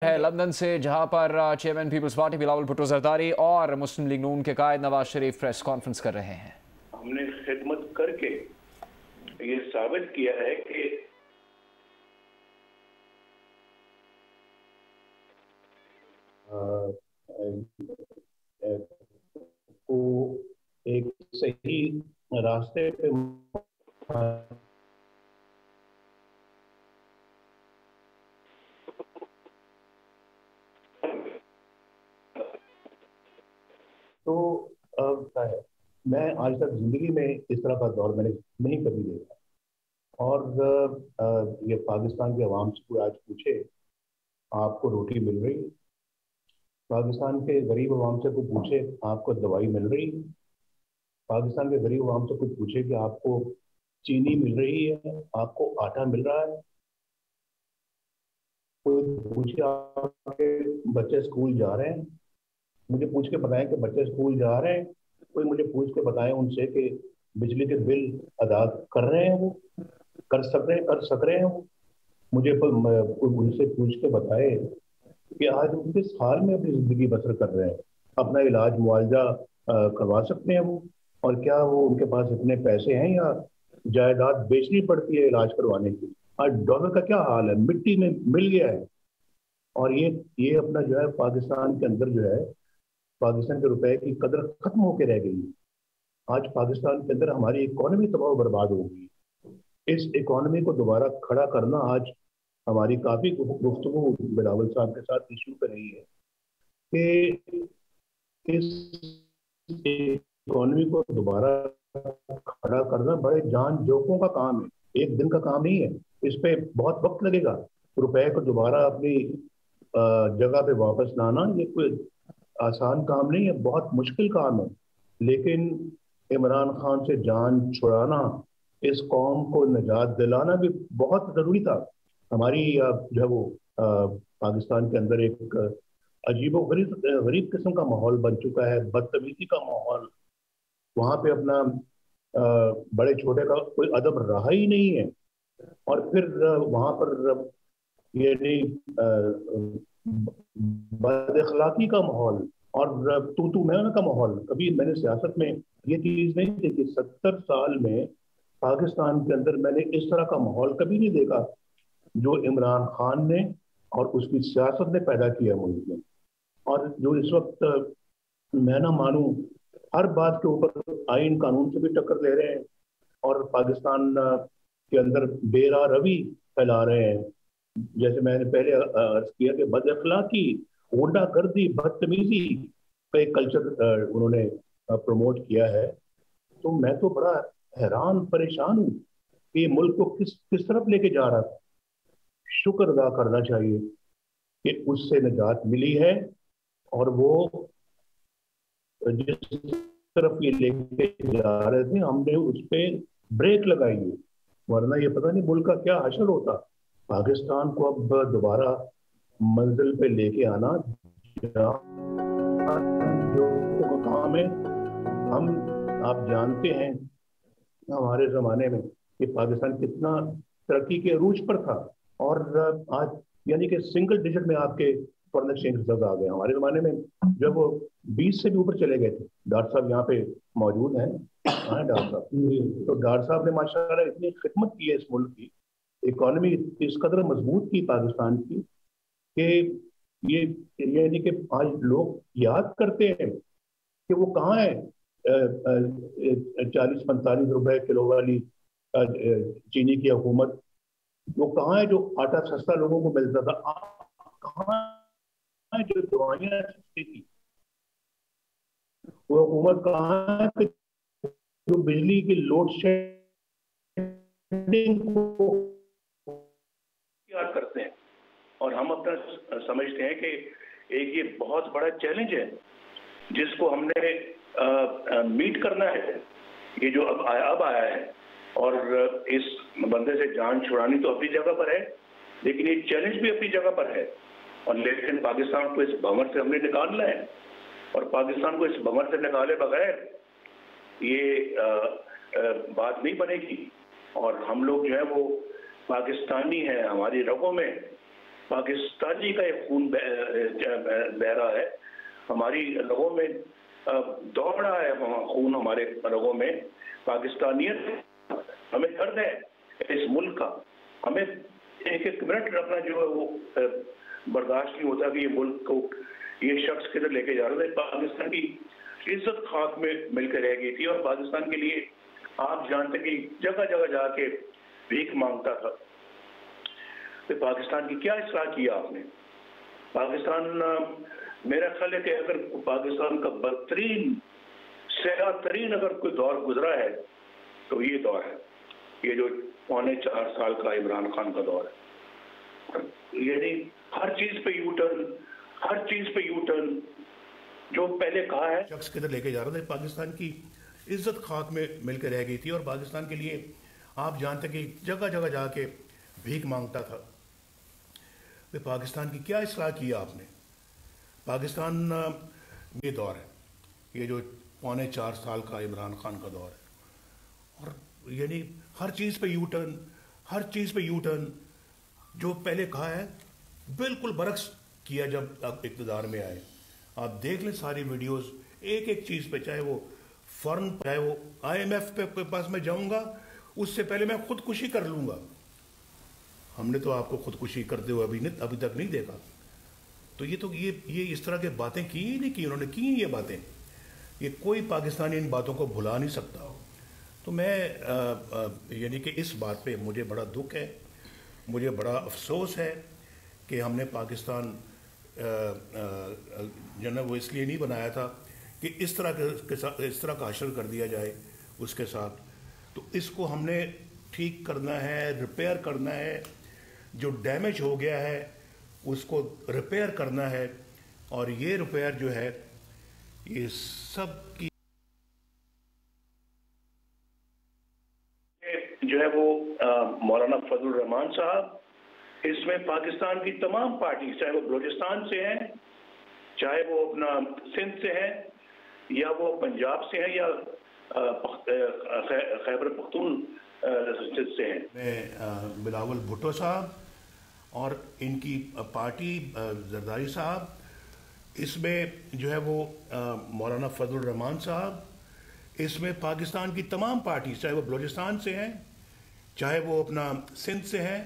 है लंदन से, जहां पर chairman Peoples Party Bilawal Bhutto Zardari और मुस्लिम लीग नून के कायद नवाज शरीफ प्रेस कॉन्फ्रेंस कर रहे हैं। हमने खिदमत करके ये साबित किया है कि को एक सही रास्ते पे तो मैं आज तक जिंदगी में इस तरह का दौर मैंने नहीं कभी देखा। और ये पाकिस्तान के अवाम से कोई आज पूछे आपको रोटी मिल रही, पाकिस्तान के गरीब अवाम से कोई पूछे आपको दवाई मिल रही, पाकिस्तान के गरीब अवाम से कोई पूछे कि आपको चीनी मिल रही है, आपको आटा मिल रहा है, कोई पूछे आपके बच्चे स्कूल जा रहे हैं, मुझे पूछ के बताएं कि बच्चे स्कूल जा रहे हैं, कोई मुझे पूछ के बताएं उनसे कि बिजली के बिल अदा कर रहे हैं, वो कर सक रहे हैं वो मुझे कोई उनसे पूछ के बताए कि आज वो किस हाल में अपनी जिंदगी बसर कर रहे हैं, अपना इलाज मुआवजा करवा सकते हैं वो, और क्या वो उनके पास इतने पैसे हैं या जायदाद बेचनी पड़ती है इलाज करवाने की। आज डॉलर का क्या हाल है, मिट्टी में मिल गया है। और ये अपना जो है पाकिस्तान के अंदर जो है पाकिस्तान के रुपए की कदर खत्म होकर रह गई है। आज पाकिस्तान के अंदर हमारी इकोनॉमी तबाह बर्बाद हो गई। इस इकोनॉमी को दोबारा खड़ा करना आज हमारी काफी गुफ्तगू बिलावल साहब के साथ इशू पे रही है कि इस इकोनॉमी को दोबारा खड़ा करना बड़े जान जोखों का काम है, एक दिन का काम नहीं है, इस पे बहुत वक्त लगेगा। रुपए को दोबारा अपनी जगह पे वापस लाना ये कोई आसान काम नहीं है, बहुत मुश्किल काम है। लेकिन इमरान खान से जान छुड़ाना, इस कौम को निजात दिलाना भी बहुत ज़रूरी था। हमारी जो है वो पाकिस्तान के अंदर एक अजीबो गरीब किस्म का माहौल बन चुका है, बदतमीजी का माहौल। वहाँ पे अपना बड़े छोटे का कोई अदब रहा ही नहीं है। और फिर वहाँ पर ये नहीं बद अखलाकी का माहौल और तू मैं का माहौल। कभी मैंने सियासत में ये चीज नहीं देखी, 70 साल में पाकिस्तान के अंदर मैंने इस तरह का माहौल कभी नहीं देखा जो इमरान खान ने और उसकी सियासत ने पैदा किया मुल्क में। और जो इस वक्त मैं ना मानूं हर बात के ऊपर आइन कानून से भी टक्कर ले रहे हैं और पाकिस्तान के अंदर बेरा रवि फैला रहे हैं। जैसे मैंने पहले अर्ज किया कि बद अखलाकी, गुंडागर्दी, बदतमीजी का एक कल्चर उन्होंने प्रमोट किया है। तो मैं तो बड़ा हैरान परेशान हूँ कि मुल्क को किस तरफ लेके जा रहा था। शुक्र अदा करना चाहिए कि उससे निजात मिली है और वो जिस तरफ ये लेके जा रहे थे हमने उस पर ब्रेक लगाई है, वरना ये पता नहीं मुल्क का क्या हशर होता। पाकिस्तान को अब दोबारा मंजिल पे लेके आना जो काम है। हम आप जानते हैं हमारे ज़माने में कि पाकिस्तान कितना तरक्की के अरूज पर था और आज यानी कि सिंगल डिजिट में आपके फॉरेन एक्सचेंज रिजर्व आ गए। हमारे ज़माने में जब वो 20 से भी ऊपर चले गए थे। डॉक्टर साहब यहाँ पे मौजूद हैं, हाँ डॉक्टर साहब। तो डॉक्टर साहब ने माशाल्लाह इतनी खिदमत की है इस मुल्क की, इकोनॉमी इस कदर मजबूत की पाकिस्तान की कि ये यानी कि आज लोग याद करते हैं कि वो कहाँ है 40-45 रुपए किलो वाली चीनी की हुकूमत, वो कहाँ है जो आटा सस्ता लोगों को मिलता था, कहाँ है जो दवाइयाँ सस्ती थी, वो हुकूमत कहाँ है जो बिजली की लोड शेडिंग को याद करते हैं। और हम अपना समझते हैं कि एक ये बहुत बड़ा चैलेंज है जिसको हमने मीट करना है। ये जो अब आया है और इस बंदे से जान छुड़ानी तो अपनी जगह पर है, लेकिन ये चैलेंज भी अपनी जगह पर है। और लेकिन पाकिस्तान को इस भंवर से हमने निकालना है और पाकिस्तान को इस भंवर से निकाले बगैर ये बात नहीं बनेगी। और हम लोग जो है वो पाकिस्तानी हैं, हमारी रगों में पाकिस्तानी का एक खून बह रहा है, हमारी रगों में दौड़ रहा है खून, हमारे रगों में पाकिस्तानियत। हमें दर्द है इस मुल्क का, हमें एक एक मिनट रखना जो है वो बर्दाश्त नहीं होता कि ये मुल्क को ये शख्स किधर लेके जा रहे थे। पाकिस्तान की इज्जत खाक में मिलकर रह गई थी और पाकिस्तान के लिए आप जानते कि जगह जगह जाके भीख मांगता था। तो पाकिस्तान की क्या इस्लाह किया आपने? पाकिस्तान, मेरा ख्याल है कि अगर पाकिस्तान का बदतरीन सयाह तरीन अगर कोई दौर गुजरा है तो ये दौर है, ये जो 4.25 साल का इमरान खान का दौर है। यानी हर चीज पे यू टर्न, हर चीज पे यू टर्न। जो पहले कहा है शख्स किधर लेके जा रहे थे, पाकिस्तान की इज्जत खाक में मिलकर रह गई थी और पाकिस्तान के लिए आप जानते कि जगह जगह जाके भीख मांगता था। तो पाकिस्तान की क्या इस्लाह किया आपने? पाकिस्तान ये दौर है, ये जो 4.25 साल का इमरान खान का दौर है, और यानी हर चीज़ पे यू टर्न, हर चीज़ पे यू टर्न। जो पहले कहा है बिल्कुल बरक्स किया जब आप इक़्तिदार में आए। आप देख लें सारी वीडियोस, एक एक चीज़ पे, चाहे वो फॉरेन, चाहे वो IMF पे पास मैं जाऊंगा उससे पहले मैं खुदकुशी कर लूंगा। हमने तो आपको खुदकुशी करते हुए अभी तक नहीं देखा। तो ये इस तरह के बातें की ही नहीं की उन्होंने, की ये बातें, ये कोई पाकिस्तानी इन बातों को भुला नहीं सकता। तो मैं यानी कि इस बात पे मुझे बड़ा दुख है, मुझे बड़ा अफसोस है कि हमने पाकिस्तान जो है वो इसलिए नहीं बनाया था कि इस तरह का हशर कर दिया जाए उसके साथ। तो इसको हमने ठीक करना है, रिपेयर करना है, जो डैमेज हो गया है उसको रिपेयर करना है। और ये रिपेयर जो है ये सब की जो है वो मौलाना फजलुर रहमान साहब, इसमें पाकिस्तान की तमाम पार्टी, चाहे वो बलूचिस्तान से हैं, चाहे वो अपना सिंध से हैं, या वो पंजाब से हैं, या खैबर पख्तून से हैं। मैं बिलावल भुट्टो साहब और इनकी पार्टी जरदारी साहब, इसमें जो है वो मौलाना फजलुर रहमान साहब, इसमें पाकिस्तान की तमाम पार्टी, चाहे वो बलूचिस्तान से हैं, चाहे वो अपना सिंध से हैं,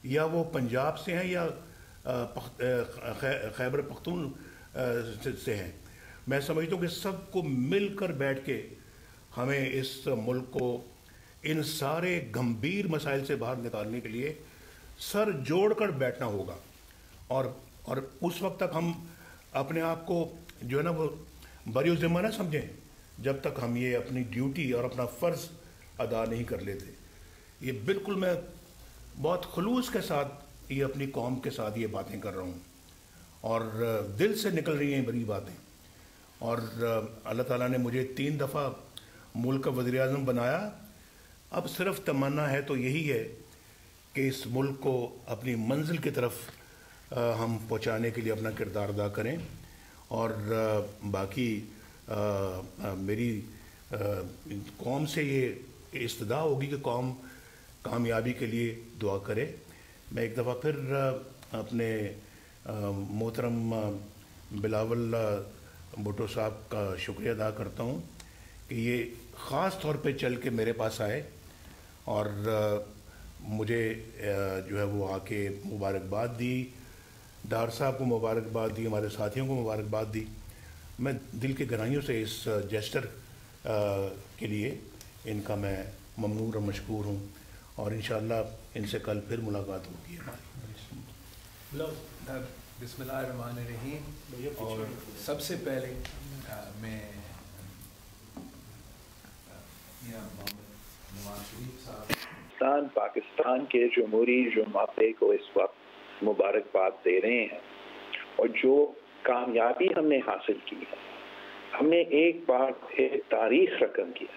या वो पंजाब से हैं, या खैबर पख्तून से हैं, मैं समझता हूँ कि सबको मिलकर बैठ के हमें इस मुल्क को इन सारे गंभीर मसाइल से बाहर निकालने के लिए सर जोड़कर बैठना होगा। और उस वक्त तक हम अपने आप को जो है ना वो बरी ज़िम्मा ना समझें जब तक हम ये अपनी ड्यूटी और अपना फ़र्ज़ अदा नहीं कर लेते। ये बिल्कुल मैं बहुत खुलूस के साथ ये अपनी कौम के साथ ये बातें कर रहा हूँ और दिल से निकल रही हैं बड़ी बातें। और अल्लाह ताला ने मुझे 3 दफ़ा मुल्क का वज़ीर-ए-आज़म बनाया। अब सिर्फ तमन्ना है तो यही है कि इस मुल्क को अपनी मंजिल की तरफ हम पहुँचाने के लिए अपना किरदार अदा करें। और बाकी मेरी कौम से ये इस्तदा होगी कि कौम कामयाबी के लिए दुआ करे। मैं एक दफ़ा फिर अपने मोहतरम बिलावल भुट्टो साहब का शुक्रिया अदा करता हूँ कि ये ख़ास तौर पे चल के मेरे पास आए और मुझे जो है वो आके मुबारकबाद दी, डार साहब को मुबारकबाद दी, हमारे साथियों को मुबारकबाद दी। मैं दिल की गहराइयों से इस जेस्टर के लिए इनका मैं ममनून और मशकूर हूँ और इंशाअल्लाह इनसे कल फिर मुलाकात होगी हमारी। बिस्मिल्लाहिर्रहमानिर्रहीम। और सबसे पहले मैं पाकिस्तान के जमहूरी जुमाते को इस वक्त मुबारकबाद दे रहे हैं। और जो कामयाबी हमने हासिल की है, हमने एक बार फिर तारीख रकम किया।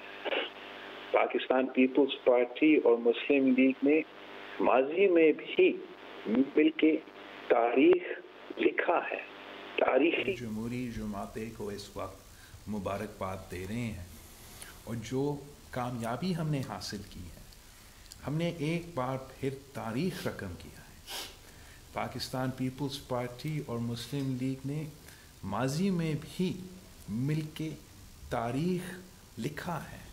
पाकिस्तान पीपल्स पार्टी और मुस्लिम लीग ने माजी में भी मिलके तारीख लिखा है। तारीखी जमहूरी जुमाते को इस वक्त मुबारकबाद दे रहे हैं। और जो कामयाबी हमने हासिल की है, हमने एक बार फिर तारीख रकम किया है। پاکستان پیپلز پارٹی اور مسلم لیگ نے ماضی میں بھی مل کے تاریخ لکھا ہے،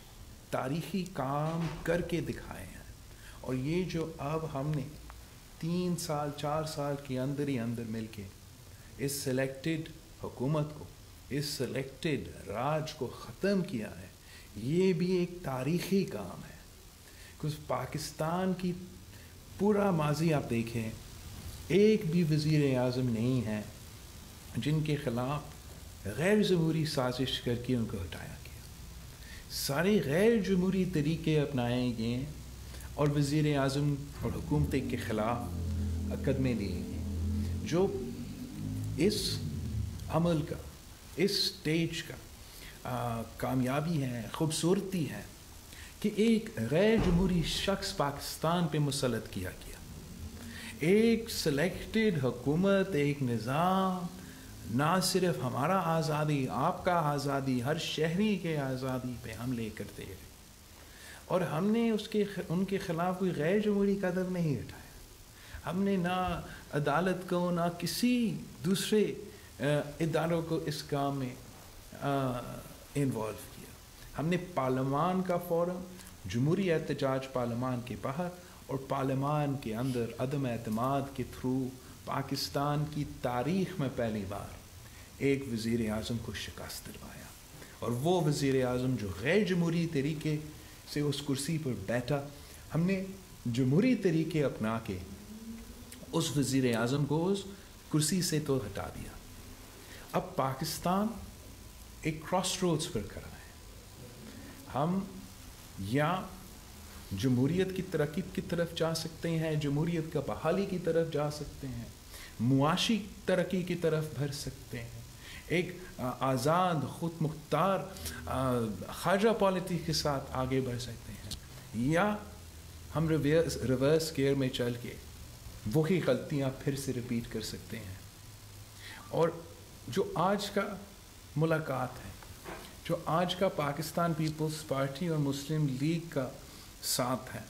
تاریخی کام کر کے دکھائے ہیں، اور یہ جو اب ہم نے 3 سال 4 سال کے اندر ہی اندر مل کے اس سلیکٹڈ حکومت کو، اس سلیکٹڈ راج کو ختم کیا ہے، یہ بھی ایک تاریخی کام ہے. کیونکہ پاکستان کی پورا ماضی آپ دیکھیں، ایک بھی وزیر اعظم نہیں ہے جن کے خلاف غیر جمہوری سازش کر کے ان کو ہٹایا گیا. سارے غیر جمہوری طریقے اپنائے گئے اور وزیر اعظم اور حکومت کے خلاف مقدمے لیے گئے. جو اس عمل کا، اس سٹیج کا کامیابی ہے، خوبصورتی ہے کہ ایک غیر جمہوری شخص پاکستان پہ مسلط کیا گیا. ایک سلیکٹڈ حکومت، ایک نظام نہ صرف ہمارا آزادی، آپ کا آزادی، ہر شہری کے آزادی پہ حملے کرتے رہے، اور ہم نے ان کے خلاف کوئی غیر جمہوری قدم نہیں اٹھایا. ہم نے نہ عدالت کو، نہ کسی دوسرے اداروں کو اس کام میں انوالو کیا. ہم نے پارلیمان کا فورم، جمہوری احتجاج پارلیمان کے باہر اور پارلیمان کے اندر عدم اعتماد کے تھرو پاکستان کی تاریخ میں پہلی بار ایک وزیر اعظم کو شکست دلوایا. اور وہ وزیر اعظم جو غیر جمہوری طریقے سے اس کرسی پر بیٹھا، ہم نے جمہوری طریقے اپنا کے اس وزیر اعظم کو اس کرسی سے تو ہٹا دیا. اب پاکستان ایک کراس روڈز پر کھڑا ہے. ہم یا جمہوریت کی ترقی کی طرف جا سکتے ہیں، جمہوریت کا بحالی کی طرف جا سکتے ہیں، معاشی ترقی کی طرف بڑھ سکتے ہیں، ایک آزاد خود مختار خارجہ پالیسی کے ساتھ آگے بڑھ سکتے ہیں، یا ہم ریورس گیئر میں چل کے وہی غلطیاں پھر سے ریپیٹ کر سکتے ہیں. اور جو آج کا ملاقات ہے، جو آج کا پاکستان پیپلز پارٹی اور مسلم لیگ کا ساتھ ہے،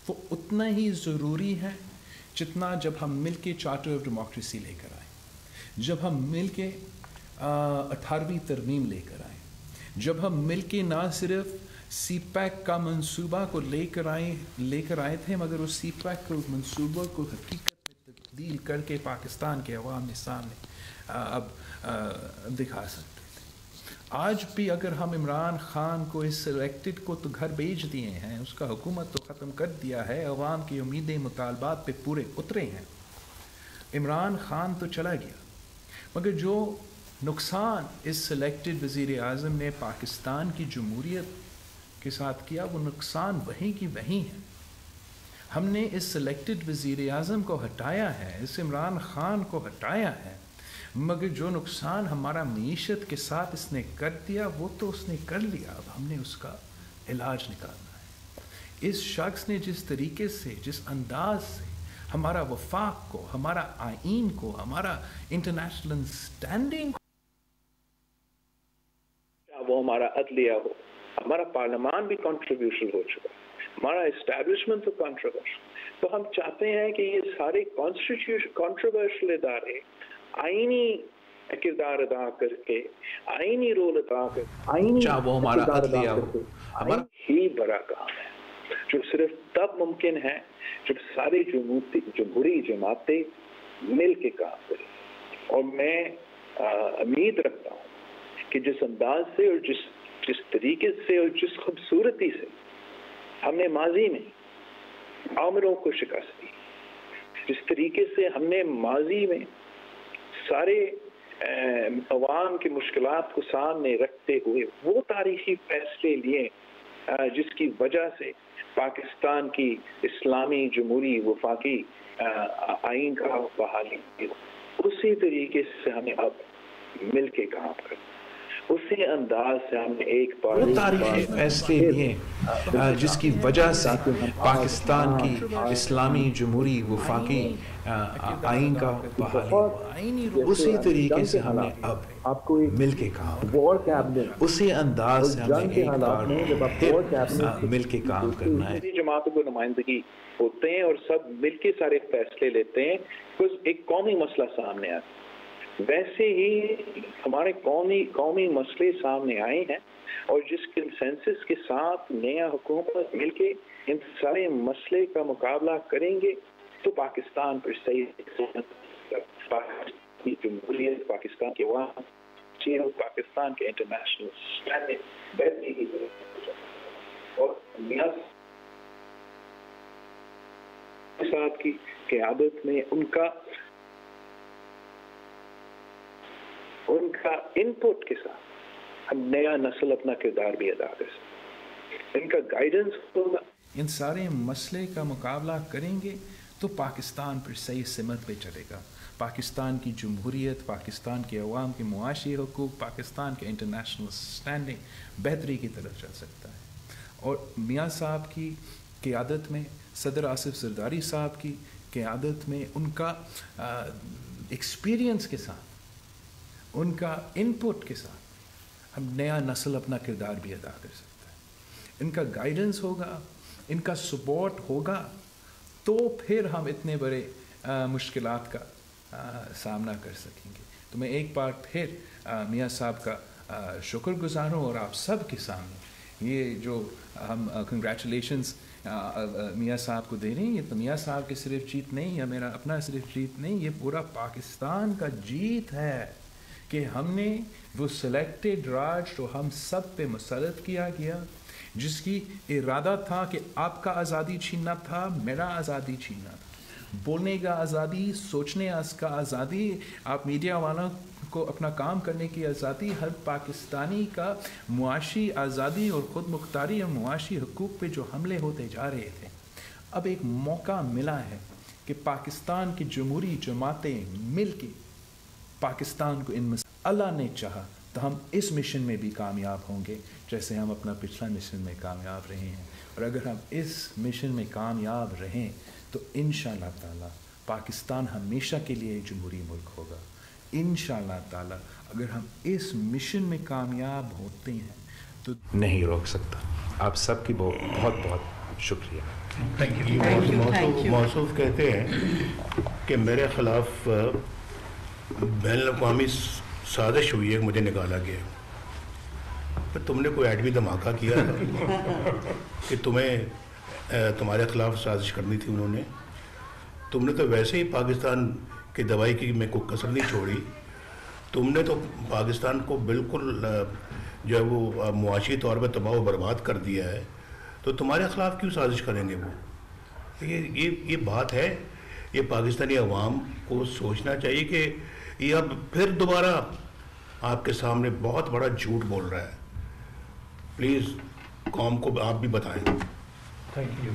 وہ اتنا ہی ضروری ہے جتنا جب ہم مل کے چارٹر آف ڈیموکریسی لے کر آئے، جب ہم مل کے 18ویں ترمیم لے کر آئے، جب ہم مل کے نہ صرف سی پیک کا منصوبہ کو لے کر آئے تھے، مگر اس سی پیک کے منصوبہ کو حقیقت میں تبدیل کر کے پاکستان کے عوام کے سامنے اب دکھا سکتے تھے. آج بھی اگر ہم عمران خان کو اس سلیکٹڈ کو تو گھر بھیج دیے ہیں، اس کا حکومت تو ختم کر دیا ہے، عوام کی امیدیں مطالبات پہ پورے اترے ہیں، عمران خان تو چلا گیا، مگر جو نقصان اس سلیکٹڈ وزیر اعظم نے پاکستان کی جمہوریت کے ساتھ کیا، وہ نقصان وہیں کی وہیں ہے. ہم نے اس سلیکٹڈ وزیر اعظم کو ہٹایا ہے، اس عمران خان کو ہٹایا ہے، مگر جو نقصان ہمارا معیشت کے ساتھ اس نے کر دیا وہ تو اس نے کر لیا. اب ہم نے اس کا علاج نکالنا ہے. اس شخص نے جس طریقے سے، جس انداز سے ہمارا وفاق کو، ہمارا آئین کو، ہمارا انٹرنیشنل اسٹینڈنگ، وہ ہمارا عدلیہ ہو، ہمارا پارلیمان بھی کنٹریبیوشن ہو چکا، ہمارا اسٹیبلشمنٹ تو کنٹروورشل. تو ہم چاہتے ہیں کہ یہ سارے کنٹروورشل ادارے آئینی کردار ادا کر کے، آئینی رول ادا کر کے، وہ ہمارا عدلیہ ہو، ہمارا ہی بڑا کام ہے جو صرف تب ممکن ہے جب ساری جمہوری جماعتیں مل کے کام کریں. اور میں امید رکھتا ہوں کہ جس انداز سے اور جس طریقے سے اور جس خوبصورتی سے ہم نے ماضی میں عامروں کو شکست دی، جس طریقے سے ہم نے ماضی میں سارے عوام کی مشکلات کو سامنے رکھتے ہوئے وہ تاریخی فیصلے لیے جس کی وجہ سے پاکستان کی اسلامی جمہوری وفاقی آئین کا بحالی، اسی طریقے سے ہمیں اب مل کے کام کرنا. उसी अंदाज से हमने एक बार वो तारीखी फैसले लिए जिस की वजह से पाकिस्तान की इस्लामी जमहूरी वफाकी आइन का बहाली हुआ। उसी तरीके से हमने अब मिल के काम, उसी अंदाज से हमें एक बार मिल के काम करना है। जमातों को नुमाइंदगी होते हैं और सब मिल के सारे फैसले लेते हैं, कुछ एक कौमी मसला सामने आता है। वैसे ही हमारे कौमी मसले सामने आए हैं और जिस कंसेंसस के साथ नया हुकूमत मिलके इन सारे मसले का मुकाबला करेंगे तो पाकिस्तान पर सही जमहूरियत, पाकिस्तान के वहाँ पाकिस्तान के इंटरनेशनल स्टैंडिंग और साहब की क़यादत में उनका इनपुट के साथ हम नया नस्ल अपना किरदार भी अदा कर सकते। इनका गाइडेंस होगा, इन सारे मसले का मुकाबला करेंगे तो पाकिस्तान फिर सही सिमत पे चलेगा। पाकिस्तान की जमहूरियत, पाकिस्तान के अवाम के मुआशी हुकूक, पाकिस्तान के इंटरनेशनल स्टैंडिंग बेहतरी की तरफ चल सकता है। और मियाँ साहब की क़यादत में, सदर आसिफ जरदारी साहब की क़यादत में, उनका एक्सपीरियंस के साथ, उनका इनपुट के साथ हम नया नस्ल अपना किरदार भी अदा कर सकता है। इनका गाइडेंस होगा, इनका सपोर्ट होगा तो फिर हम इतने बड़े मुश्किलात का सामना कर सकेंगे। तो मैं एक बार फिर मियाँ साहब का शुक्रगुज़ार हूँ और आप सब के सामने ये जो हम कंग्रेचुलेशंस मियाँ साहब को दे रहे हैं, ये तो मियाँ साहब की सिर्फ जीत नहीं है, मेरा अपना सिर्फ जीत नहीं, ये पूरा पाकिस्तान का जीत है कि हमने वो सिलेक्टेड राज जो हम सब पे मुसल्लत किया गया, जिसकी इरादा था कि आपका आज़ादी छीनना था, मेरा आज़ादी छीनना था, बोलने का आज़ादी, सोचने का आज़ादी, आप मीडिया वालों को अपना काम करने की आज़ादी, हर पाकिस्तानी का मुआशी आज़ादी और ख़ुद मुख्तारी और मुआशी हुकूक पे जो हमले होते जा रहे थे, अब एक मौका मिला है कि पाकिस्तान की जमहूरी जमातें मिल के पाकिस्तान को इन अल्लाह ने चाहा तो हम इस मिशन में भी कामयाब होंगे जैसे हम अपना पिछला मिशन में कामयाब रहे हैं। और अगर हम इस मिशन में कामयाब रहें तो इंशाअल्लाह ताला पाकिस्तान हमेशा के लिए एक जमहूरी मुल्क होगा। इंशाअल्लाह ताला अगर हम इस मिशन में कामयाब होते हैं तो नहीं रोक सकता। आप सबकी बहुत बहुत शुक्रिया। Thank you. मौसूफ कहते हैं कि मेरे ख़िलाफ़ बैनुल-अक़वामी साजिश हुई है, मुझे निकाला गया। पर तुमने कोई एडमी धमाका किया कि तुम्हें तुम्हारे ख़िलाफ़ साजिश करनी थी उन्होंने। तुमने तो वैसे ही पाकिस्तान की दवाई की में कोई कसर नहीं छोड़ी। तुमने तो पाकिस्तान को बिल्कुल जो है वो मुआशी तौर पर तबाह व बर्बाद कर दिया है, तो तुम्हारे ख़िलाफ़ क्यों साजिश करेंगे वो? ये बात है, ये पाकिस्तानी अवाम को सोचना चाहिए कि ये अब फिर दोबारा आपके सामने बहुत बड़ा झूठ बोल रहा है। प्लीज़ कौम को आप भी बताएं। Thank you.